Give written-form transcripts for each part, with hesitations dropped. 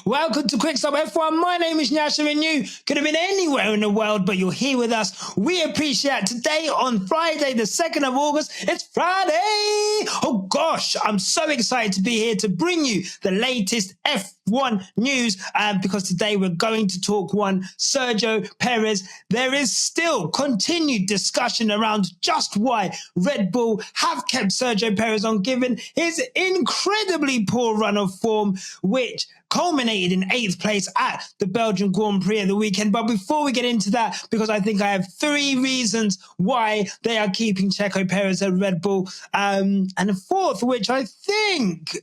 Welcome to Quick Stop F1. My name is Nyasha and you could have been anywhere in the world, but you're here with us. We appreciate it. Today on Friday, the 2nd of August, it's Friday. Oh gosh, I'm so excited to be here to bring you the latest F1 news because today we're going to talk one Sergio Perez. There is still continued discussion around just why Red Bull have kept Sergio Perez on, given his incredibly poor run of form, which culminated in 8th place at the Belgian Grand Prix at the weekend. But before we get into that, because I think I have 3 reasons why they are keeping Checo Perez at Red Bull, and a 4th, which I think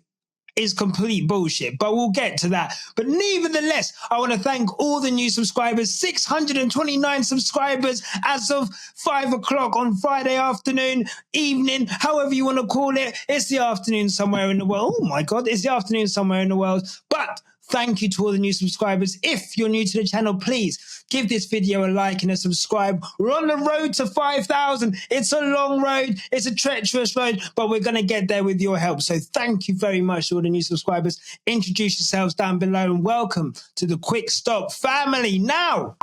is complete bullshit, but we'll get to that. But nevertheless, I want to thank all the new subscribers, 629 subscribers as of 5 o'clock on Friday afternoon, evening, however you want to call it. It's the afternoon somewhere in the world. Oh my God, it's the afternoon somewhere in the world. But thank you to all the new subscribers. If you're new to the channel, please give this video a like and a subscribe. We're on the road to 5,000. It's a long road. It's a treacherous road, but we're going to get there with your help. So thank you very much to all the new subscribers. Introduce yourselves down below and welcome to the Quick Stop family. Now,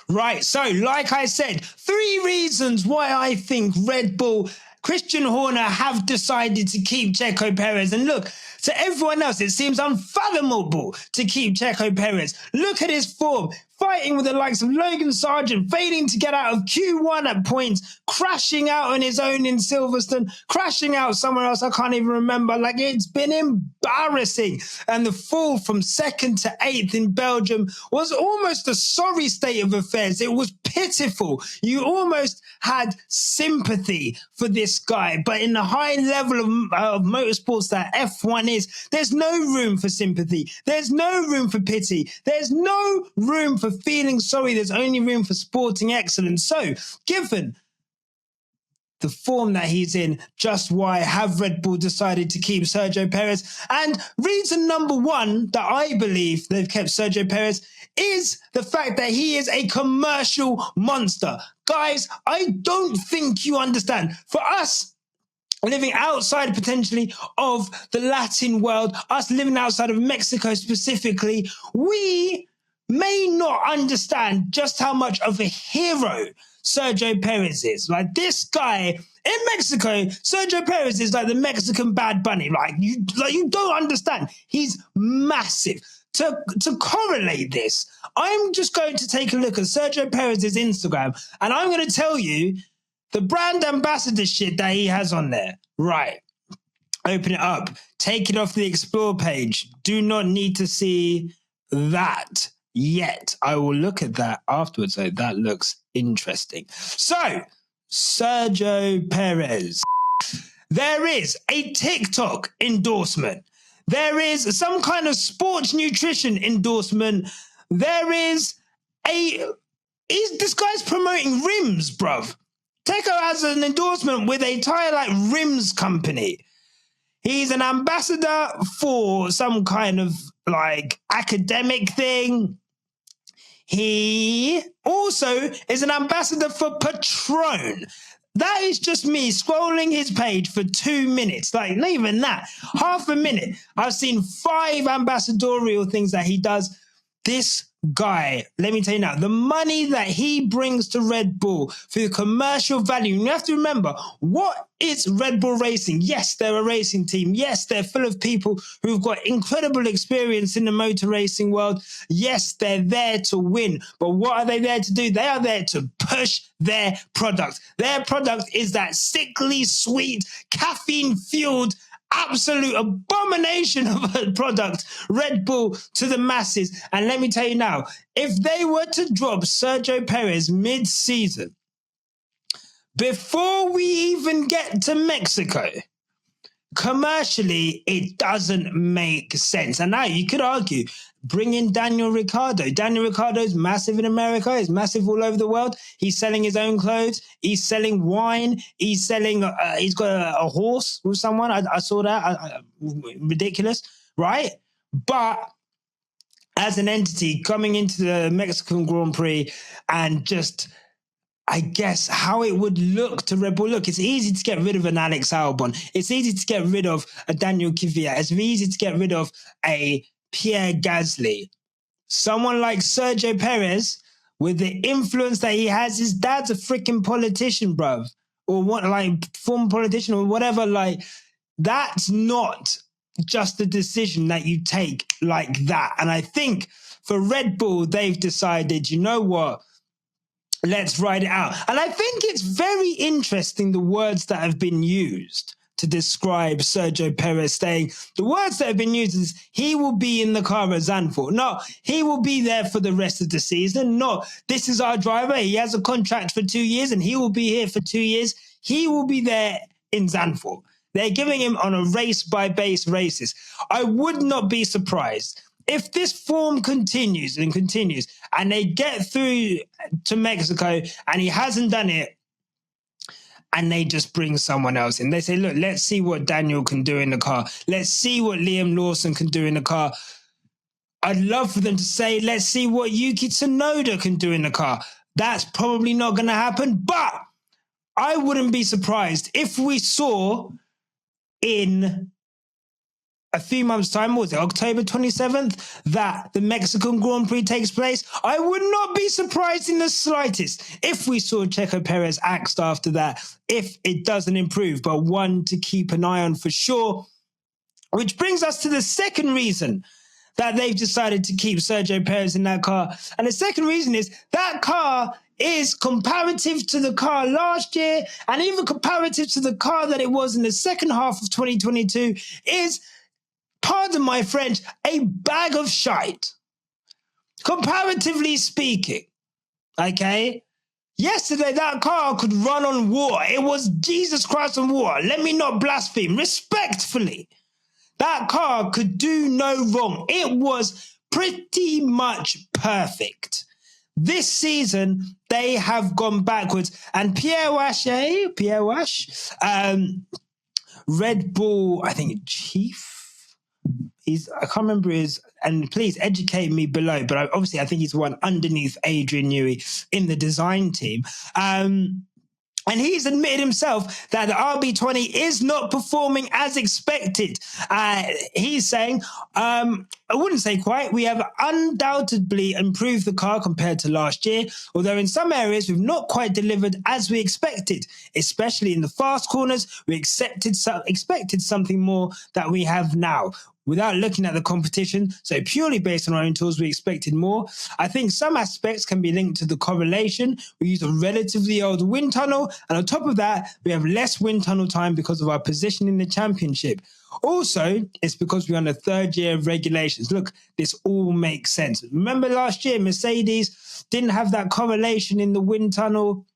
right, so like I said, 3 reasons why I think Red Bull, Christian Horner have decided to keep Checo Perez. And look, to everyone else, it seems unfathomable to keep Checo Perez. Look at his form, fighting with the likes of Logan Sargent, failing to get out of Q1 at points, crashing out on his own in Silverstone, crashing out somewhere else I can't even remember. Like, it's been embarrassing. And the fall from 2nd to 8th in Belgium was almost a sorry state of affairs. It was pitiful. You almost had sympathy for this guy. But in the high level of motorsports that F1 is, there's no room for sympathy. There's no room for pity. There's no room for feeling sorry. There's only room for sporting excellence. So, given the form that he's in, just why have Red Bull decided to keep Sergio Perez? And reason number 1 that I believe they've kept Sergio Perez is the fact that he is a commercial monster. Guys, I don't think you understand. For us, living outside potentially of the Latin world, us living outside of Mexico specifically, we may not understand just how much of a hero Sergio Perez is. Like, this guy in Mexico, Sergio Perez is like the Mexican Bad Bunny. Like you don't understand. He's massive. To correlate this, I'm just going to take a look at Sergio Perez's Instagram, and I'm going to tell you the brand ambassador shit that he has on there. Right. Open it up. Take it off the Explore page. Do not need to see that yet. I will look at that afterwards. So that looks interesting. So, Sergio Perez. There is a TikTok endorsement. There is some kind of sports nutrition endorsement. There is this guy's promoting rims, bruv. Checo has an endorsement with a tire like rims company. He's an ambassador for some kind of like academic thing. He also is an ambassador for Patron. That is just me scrolling his page for 2 minutes. Like, not even that. Half a minute. I've seen 5 ambassadorial things that he does. This guy, let me tell you now, the money that he brings to Red Bull for the commercial value, you have to remember, what is Red Bull Racing? Yes, they're a racing team. Yes, they're full of people who've got incredible experience in the motor racing world. Yes, they're there to win. But what are they there to do? They are there to push their product. Their product is that sickly sweet, caffeine-fueled absolute abomination of a product, Red Bull, to the masses. And let me tell you now, if they were to drop Sergio Perez mid-season, before we even get to Mexico, commercially, it doesn't make sense. And now you could argue, bring in Daniel Ricciardo. Daniel Ricciardo's massive in America. He's massive all over the world. He's selling his own clothes. He's selling wine. He's selling, he's got a horse with someone. I saw that. Ridiculous, right? But as an entity coming into the Mexican Grand Prix and just, I guess, how it would look to Red Bull. Look, it's easy to get rid of an Alex Albon. It's easy to get rid of a Daniel Kvyat. It's easy to get rid of a Pierre Gasly. Someone like Sergio Perez, with the influence that he has, his dad's a freaking politician, bruv. Or what, like, former politician or whatever. Like, that's not just a decision that you take like that. And I think for Red Bull, they've decided, you know what? Let's ride it out. And I think it's very interesting the words that have been used to describe Sergio Perez, saying the words that have been used is he will be in the car at Zandvoort. No, he will be there for the rest of the season. No, this is our driver. He has a contract for 2 years and he will be here for 2 years. He will be there in Zandvoort. They're giving him on a race-by-base basis. I would not be surprised if this form continues and they get through to Mexico and he hasn't done it, and they just bring someone else in. They say, look, let's see what Daniel can do in the car. Let's see what Liam Lawson can do in the car. I'd love for them to say, let's see what Yuki Tsunoda can do in the car. That's probably not going to happen, but I wouldn't be surprised if we saw in a few months' time, what was it, October 27th, that the Mexican Grand Prix takes place. I would not be surprised in the slightest if we saw Checo Perez axed after that, if it doesn't improve, but one to keep an eye on for sure. Which brings us to the second reason that they've decided to keep Sergio Perez in that car. And the second reason is that car is comparative to the car last year and even comparative to the car that it was in the second half of 2022 is, pardon my French, a bag of shite. Comparatively speaking, okay? Yesterday, that car could run on water. It was Jesus Christ on water. Let me not blaspheme. Respectfully, that car could do no wrong. It was pretty much perfect. This season, they have gone backwards. And Pierre Wash, Red Bull, I think, chief, I can't remember his, and please educate me below, but obviously I think he's one underneath Adrian Newey in the design team. And he's admitted himself that the RB20 is not performing as expected. He's saying, I wouldn't say quite, we have undoubtedly improved the car compared to last year, although in some areas we've not quite delivered as we expected, especially in the fast corners. We expected something more that we have now. Without looking at the competition, so purely based on our own tools, we expected more. I think some aspects can be linked to the correlation. We use a relatively old wind tunnel, and on top of that, we have less wind tunnel time because of our position in the championship. Also, it's because we're on the third year of regulations. Look, this all makes sense. Remember last year, Mercedes didn't have that correlation in the wind tunnel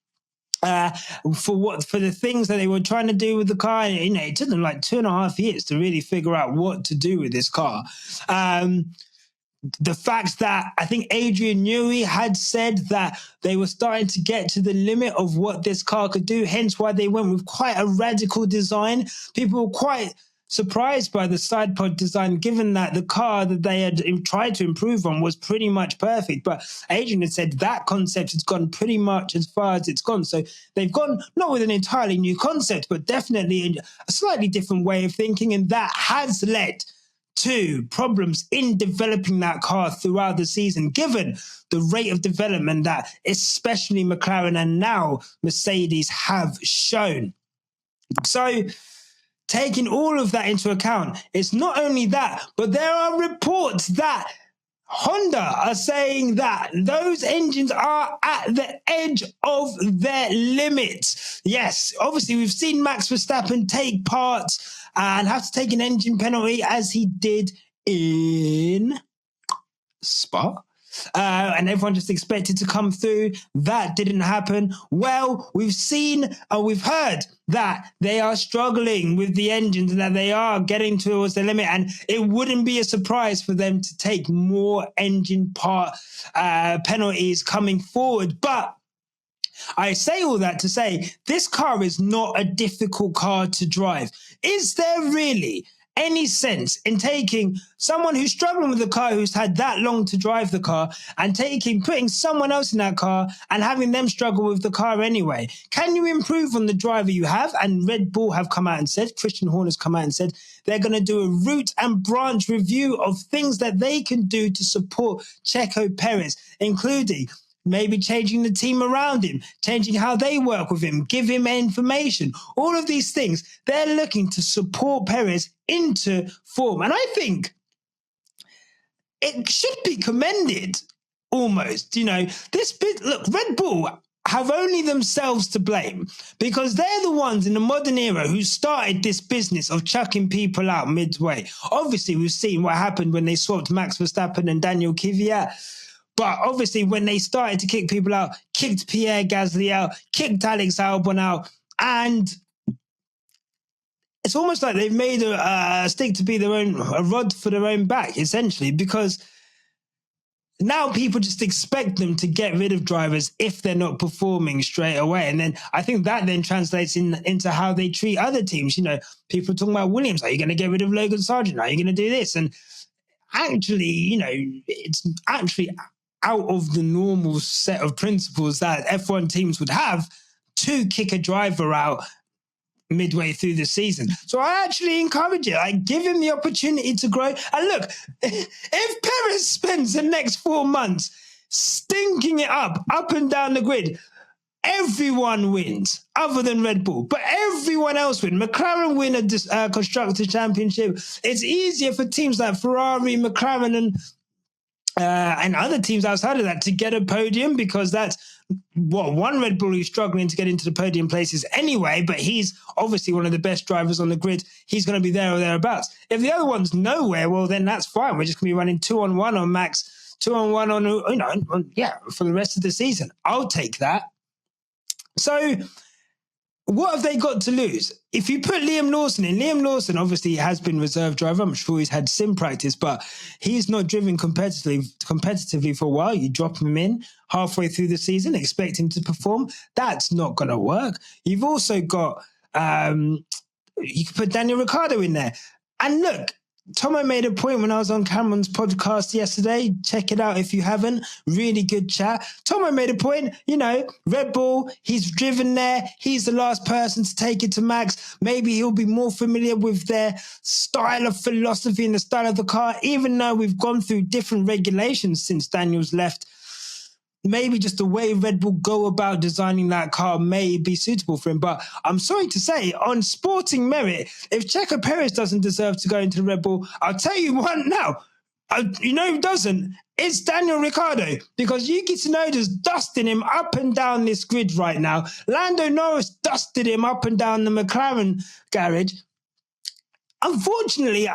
for the things that they were trying to do with the car. It took them like 2.5 years to really figure out what to do with this car. The fact that I think Adrian Newey had said that they were starting to get to the limit of what this car could do, hence why they went with quite a radical design. People were quite surprised by the side pod design, given that the car that they had tried to improve on was pretty much perfect. But Adrian had said that concept has gone pretty much as far as it's gone. So they've gone not with an entirely new concept, but definitely a slightly different way of thinking. And that has led to problems in developing that car throughout the season, given the rate of development that especially McLaren and now Mercedes have shown. So taking all of that into account, it's not only that, but there are reports that Honda are saying that those engines are at the edge of their limits. Yes, obviously we've seen Max Verstappen take part and have to take an engine penalty as he did in Spa. And everyone just expected to come through. That didn't happen. Well, we've seen and we've heard that they are struggling with the engines and that they are getting towards the limit. And it wouldn't be a surprise for them to take more engine part penalties coming forward. But I say all that to say this car is not a difficult car to drive. Is there really any sense in taking someone who's struggling with the car, who's had that long to drive the car, and putting someone else in that car and having them struggle with the car anyway? Can you improve on the driver you have? And Red Bull have come out and said, Christian Horner's come out and said, they're going to do a root and branch review of things that they can do to support Checo Perez, including maybe changing the team around him, changing how they work with him, give him information. All of these things, they're looking to support Perez into form. And I think it should be commended almost. Look, Red Bull have only themselves to blame because they're the ones in the modern era who started this business of chucking people out midway. Obviously, we've seen what happened when they swapped Max Verstappen and Daniel Kvyat. But obviously, when they started to kick people out, kicked Pierre Gasly out, kicked Alex Albon out, and it's almost like they've made a stick to be a rod for their own back, essentially, because now people just expect them to get rid of drivers if they're not performing straight away. And then I think that then translates into how they treat other teams. People are talking about Williams. Are you going to get rid of Logan Sargent? Are you going to do this? And actually, it's actually out of the normal set of principles that F1 teams would have to kick a driver out midway through the season. So I actually encourage it. I give him the opportunity to grow. And look, if Perez spends the next 4 months stinking it up and down the grid, everyone wins other than Red Bull, but everyone else wins. McLaren win a Constructors' Championship. It's easier for teams like Ferrari, McLaren, and other teams outside of that to get a podium, because that's one Red Bull who's struggling to get into the podium places anyway, but he's obviously one of the best drivers on the grid. He's going to be there or thereabouts. If the other one's nowhere, well, then that's fine. We're just going to be running 2-on-1 on Max, 2-on-1 on for the rest of the season. I'll take that. So what have they got to lose? If you put Liam Lawson in, Liam Lawson obviously has been reserve driver. I'm sure he's had sim practice, but he's not driven competitively for a while. You drop him in halfway through the season, expect him to perform. That's not going to work. You've also got, you could put Daniel Ricciardo in there. And look, Tomo made a point when I was on Cameron's podcast yesterday. Check it out if you haven't. Really good chat. Tomo made a point, Red Bull, he's driven there. He's the last person to take it to Max. Maybe he'll be more familiar with their style of philosophy and the style of the car, even though we've gone through different regulations since Daniel's left. Maybe just the way Red Bull go about designing that car may be suitable for him. But I'm sorry to say, on sporting merit, if Checo Perez doesn't deserve to go into Red Bull, I'll tell you one now. Who doesn't? It's Daniel Ricciardo, because Yuki Tsunoda's dusting him up and down this grid right now. Lando Norris dusted him up and down the McLaren garage. Unfortunately,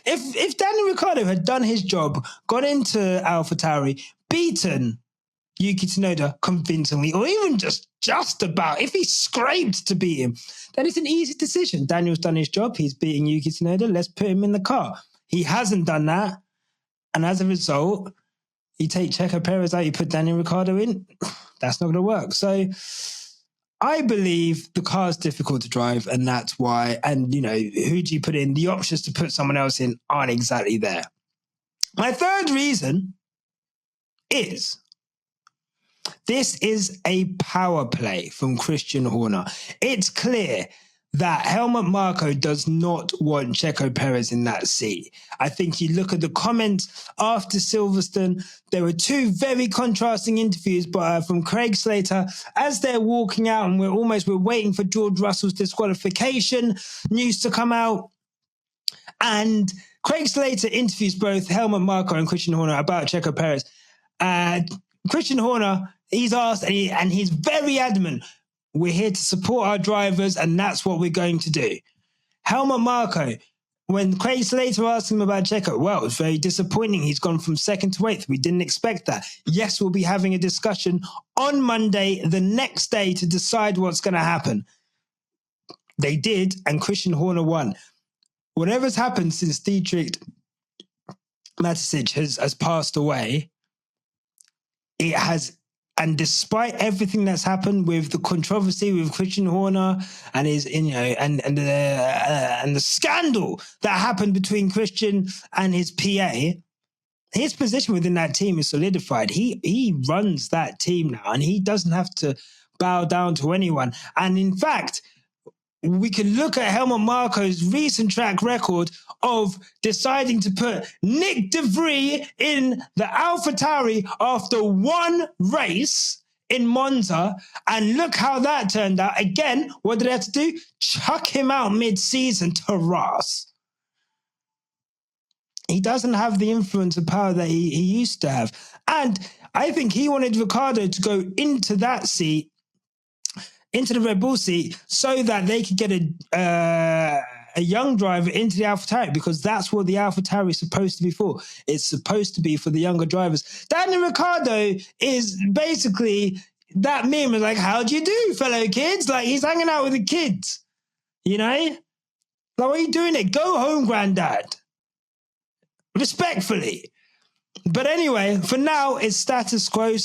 if Daniel Ricciardo had done his job, got into AlphaTauri, beaten Yuki Tsunoda convincingly, or even just about, if he scraped to beat him, then it's an easy decision. Daniel's done his job. He's beating Yuki Tsunoda. Let's put him in the car. He hasn't done that. And as a result, you take Checo Perez out, you put Daniel Ricciardo in. That's not going to work. So I believe the car is difficult to drive, and that's why. And, who do you put in? The options to put someone else in aren't exactly there. My third reason is, this is a power play from Christian Horner. It's clear that Helmut Marko does not want Checo Perez in that seat. I think you look at the comments after Silverstone, there were two very contrasting interviews from Craig Slater as they're walking out, and we're waiting for George Russell's disqualification news to come out. And Craig Slater interviews both Helmut Marko and Christian Horner about Checo Perez. Christian Horner, he's asked, and he's very adamant, we're here to support our drivers, and that's what we're going to do. Helmut Marko, when Craig Slater asked him about Checo, well, it's very disappointing. He's gone from second to eighth. We didn't expect that. Yes, we'll be having a discussion on Monday, the next day, to decide what's going to happen. They did, and Christian Horner won. Whatever's happened since Dietrich Mateschitz has passed away, it has And despite everything that's happened with the controversy with Christian Horner and his, and the scandal that happened between Christian and his PA, his position within that team is solidified. He runs that team now, and he doesn't have to bow down to anyone. And in fact, we can look at Helmut Marko's recent track record of deciding to put Nick De Vries in the AlphaTauri after one race in Monza, and look how that turned out. Again, what did they have to do? Chuck him out mid-season to Ross. He doesn't have the influence and power that he used to have. And I think he wanted Ricciardo to go into that seat, into the Red Bull seat, so that they could get a young driver into the AlphaTauri, because that's what the AlphaTauri is supposed to be for. It's supposed to be for the younger drivers. Daniel Ricciardo is basically that meme of like, how do you do, fellow kids? Like, he's hanging out with the kids, Like, what are you doing there? Go home, granddad. Respectfully. But anyway, for now, it's status quo,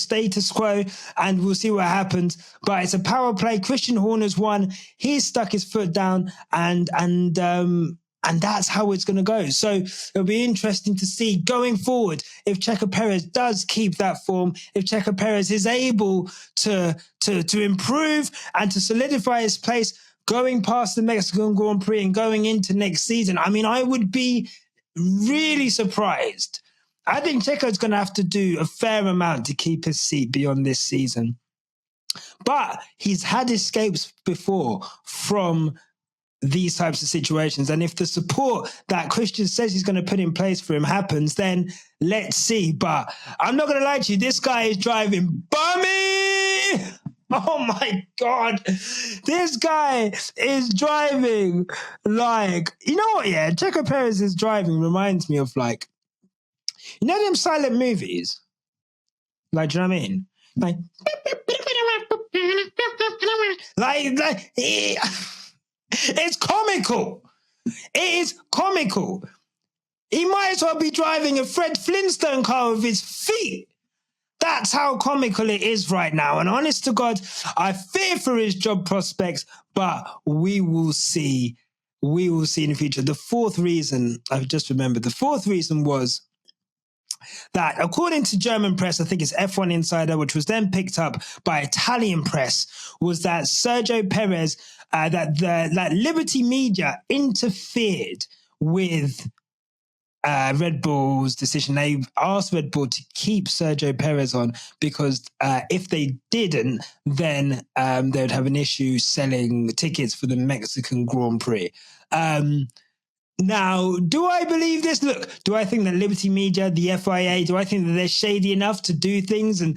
and we'll see what happens. But it's a power play. Christian Horner's won. He's stuck his foot down, and that's how it's going to go. So it'll be interesting to see going forward if Checo Perez does keep that form, if Checo Perez is able to improve and to solidify his place going past the Mexican Grand Prix and going into next season. I mean, I would be really surprised. I think Checo's going to have to do a fair amount to keep his seat beyond this season. But he's had escapes before from these types of situations. And if the support that Christian says he's going to put in place for him happens, then let's see. But I'm not going to lie to you, this guy is driving bummy. Oh my God. This guy is driving like, you know what? Yeah, Checo Perez's driving reminds me of like, you know them silent movies? Like, do you know what I mean? Like it's comical. It is comical. He might as well be driving a Fred Flintstone car with his feet. That's how comical it is right now. And honest to God, I fear for his job prospects, but we will see. We will see in the future. The fourth reason, I've just remembered, the fourth reason was that according to German press, I think it's F1 Insider, which was then picked up by Italian press, was that Sergio Perez, that Liberty Media interfered with Red Bull's decision. They asked Red Bull to keep Sergio Perez on because if they didn't, then they would have an issue selling tickets for the Mexican Grand Prix. Now, do I believe this? Look, do I think that Liberty Media, the FIA, do I think that they're shady enough to do things and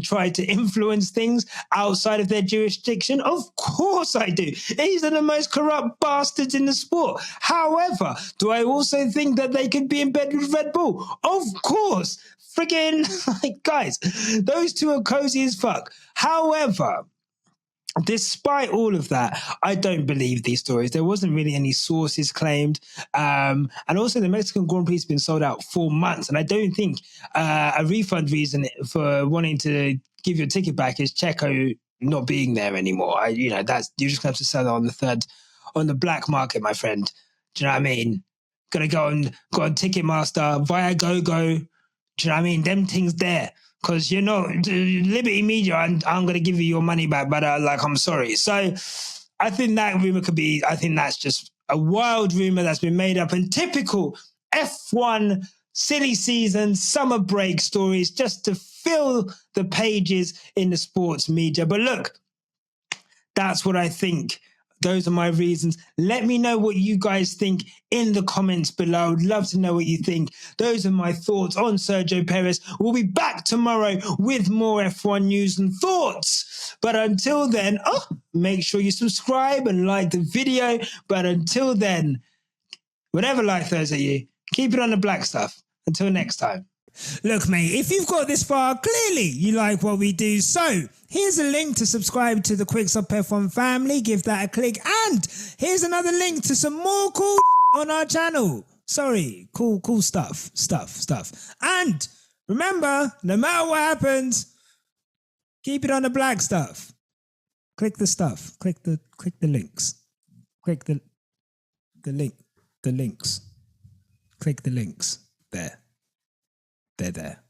try to influence things outside of their jurisdiction? Of course I do. These are the most corrupt bastards in the sport. However, do I also think that they could be in bed with Red Bull? Of course. Friggin', like, guys, those two are cozy as fuck. However, despite all of that, I don't believe these stories. There wasn't really any sources claimed. And also the Mexican Grand Prix has been sold out for months. And I don't think a refund reason for wanting to give your ticket back is Checo not being there anymore. That's, you're just going to have to sell it on the black market, my friend. Do you know what I mean? Gonna go on Ticketmaster, via GoGo. Do you know what I mean? Them things there. Because, Liberty Media, I'm going to give you your money back, but I'm sorry. So I think that rumor I think that's just a wild rumor that's been made up, and typical F1 silly season, summer break stories just to fill the pages in the sports media. But look, that's what I think. Those are my reasons. Let me know what you guys think in the comments below. I'd love to know what you think. Those are my thoughts on Sergio Perez. We'll be back tomorrow with more F1 news and thoughts. But until then, make sure you subscribe and like the video. But until then, whatever life throws at you, keep it on the black stuff. Until next time. Look, mate, if you've got this far, clearly you like what we do. So here's a link to subscribe to the Quickstop F1 family. Give that a click. And here's another link to some more cool on our channel. Sorry, cool stuff. And remember, no matter what happens, Keep it on the black stuff. Click the stuff. Click the links. Click the link. The links. Click the links. There. They're there.